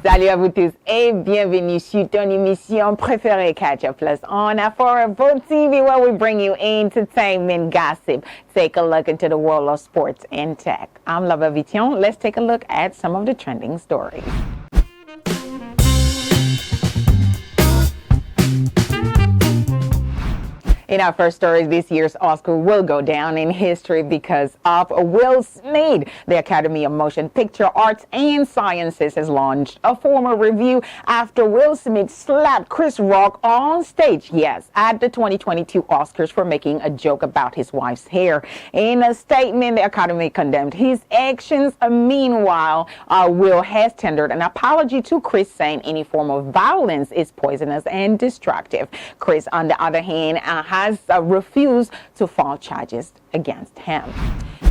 Salut à vous tous et bienvenue sur ton émission préférée Catchup Plus on AFOREVO TV, where we bring you entertainment, gossip, take a look into the world of sports and tech. I'm Lava Vition. Let's take a look at some of the trending stories. In our first story, this year's Oscar will go down in history because of Will Smith. The Academy of Motion Picture Arts and Sciences has launched a formal review after Will Smith slapped Chris Rock on stage, yes, at the 2022 Oscars for making a joke about his wife's hair. In a statement, the Academy condemned his actions. Meanwhile, Will has tendered an apology to Chris, saying any form of violence is poisonous and destructive. Chris, on the other hand, has refused to file charges against him.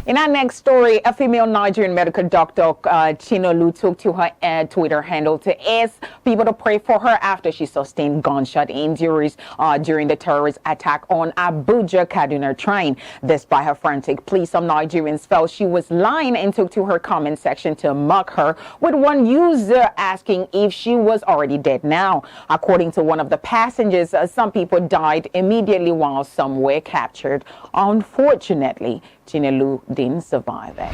In our next story, a female Nigerian medical doctor, Chinolu, took to her Twitter handle to ask people to pray for her after she sustained gunshot injuries during the terrorist attack on Abuja-Kaduna train. Despite her frantic plea, some Nigerians felt she was lying and took to her comment section to mock her, with one user asking if she was already dead now. According to one of the passengers, some people died immediately while some were captured. Unfortunately, Chinelu didn't survive it.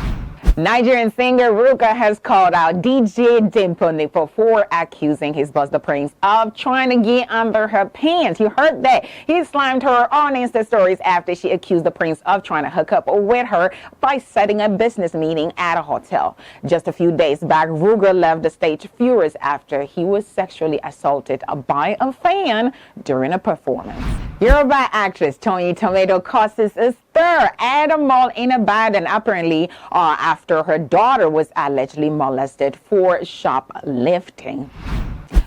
Nigerian singer Ruka has called out DJ Nipple for accusing his boss, the Prince, of trying to get under her pants. You heard that. He slammed her on Insta stories after she accused the Prince of trying to hook up with her by setting a business meeting at a hotel. Just a few days back, Ruka left the stage furious after he was sexually assaulted by a fan during a performance. Yoruba actress Toyin causes a stir at a mall in Ibadan, apparently after her daughter was allegedly molested for shoplifting.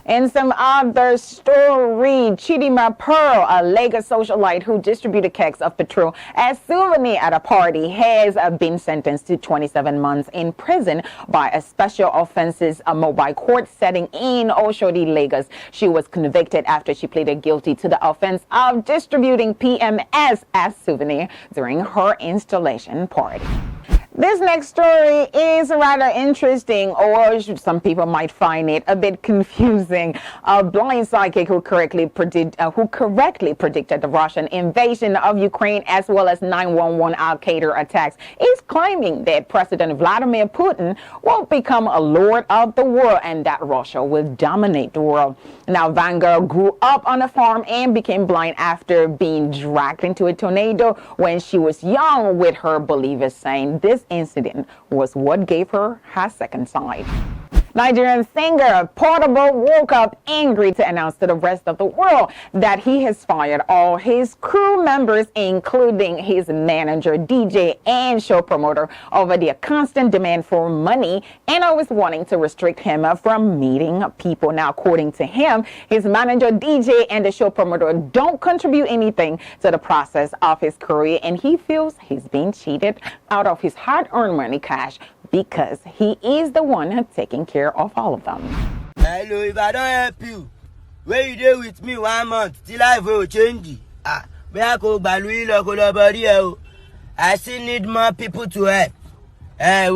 In some other story, Chidima Pearl, a Lagos socialite who distributed kegs of petrol as souvenir at a party, has been sentenced to 27 months in prison by a special offenses mobile court setting in Oshodi, Lagos. She was convicted after she pleaded guilty to the offense of distributing PMS as souvenir during her installation party. This next story is rather interesting, or some people might find it a bit confusing. A blind psychic who correctly predicted the Russian invasion of Ukraine as well as 9/11 Al-Qaeda attacks is claiming that President Vladimir Putin will become a lord of the world and that Russia will dominate the world. Now, Vanguard grew up on a farm and became blind after being dragged into a tornado when she was young, with her believers saying this incident was what gave her second sight. Nigerian singer Portable woke up angry to announce to the rest of the world that he has fired all his crew members, including his manager, DJ, and show promoter, over their constant demand for money and always wanting to restrict him from meeting people. Now, according to him, his manager, DJ, and the show promoter don't contribute anything to the process of his career, and he feels he's being cheated out of his hard-earned money cash because he is the one taking care of all of them. Hello, if I don't help you, where you there with me 1 month till life will change. I still need more people to help. I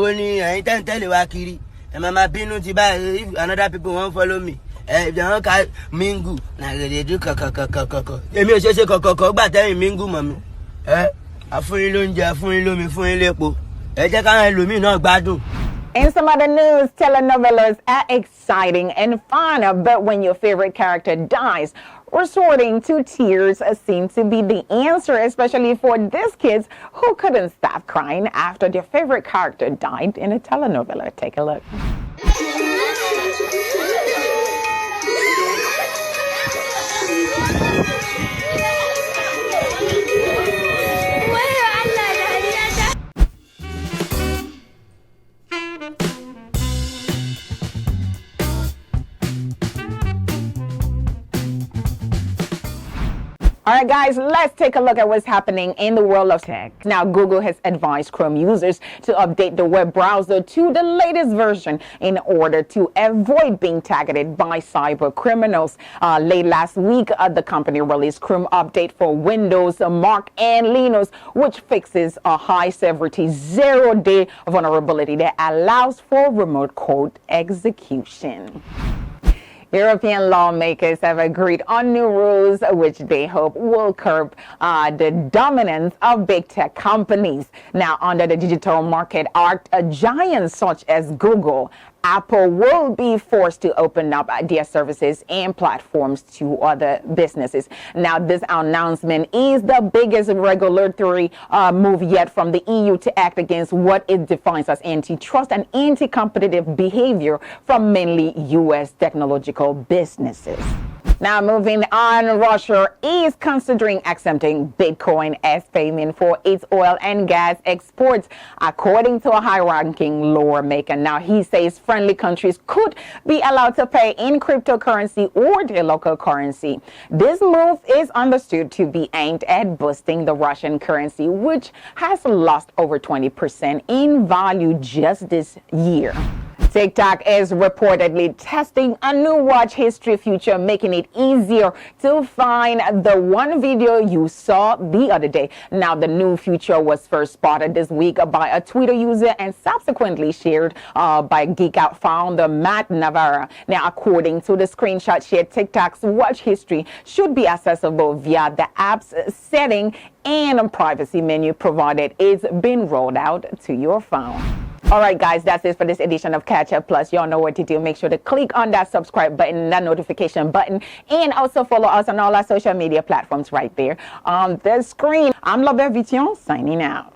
can't tell you Wakiri. And Mama Pinu Tiba, if another people won't follow me. If they don't call Mingu, now they do kaka. They may say kaka, but I Mingu, mommy. I fully loan you, I fully loan me, fully lepo. I can't loan me, not bad. In some other news, telenovelas are exciting and fun, but when your favorite character dies, resorting to tears seems to be the answer, especially for these kids who couldn't stop crying after their favorite character died in a telenovela. Take a look. All right, guys, let's take a look at what's happening in the world of tech. Now, Google has advised Chrome users to update the web browser to the latest version in order to avoid being targeted by cyber criminals. Late last week, the company released Chrome update for Windows, Mac, and Linux, which fixes a high-severity zero-day vulnerability that allows for remote code execution. European lawmakers have agreed on new rules which they hope will curb the dominance of big tech companies. Now, under the Digital Market Act, giants such as Google, Apple will be forced to open up their services and platforms to other businesses. Now, this announcement is the biggest regulatory move yet from the EU to act against what it defines as antitrust and anti-competitive behavior from mainly U.S. technological businesses. Now, moving on, Russia is considering accepting Bitcoin as payment for its oil and gas exports, according to a high-ranking lawmaker. Now, he says friendly countries could be allowed to pay in cryptocurrency or their local currency. This move is understood to be aimed at boosting the Russian currency, which has lost over 20% in value just this year. TikTok is reportedly testing a new watch history feature, making it easier to find the one video you saw the other day. Now, the new feature was first spotted this week by a Twitter user and subsequently shared by Geek Out founder Matt Navarra. Now, according to the screenshot shared, TikTok's watch history should be accessible via the app's setting and privacy menu, provided it's been rolled out to your phone. All right, guys, that's it for this edition of Catchup Plus. Y'all know what to do. Make sure to click on that subscribe button, that notification button, and also follow us on all our social media platforms right there on the screen. I'm La Belle Vition, signing out.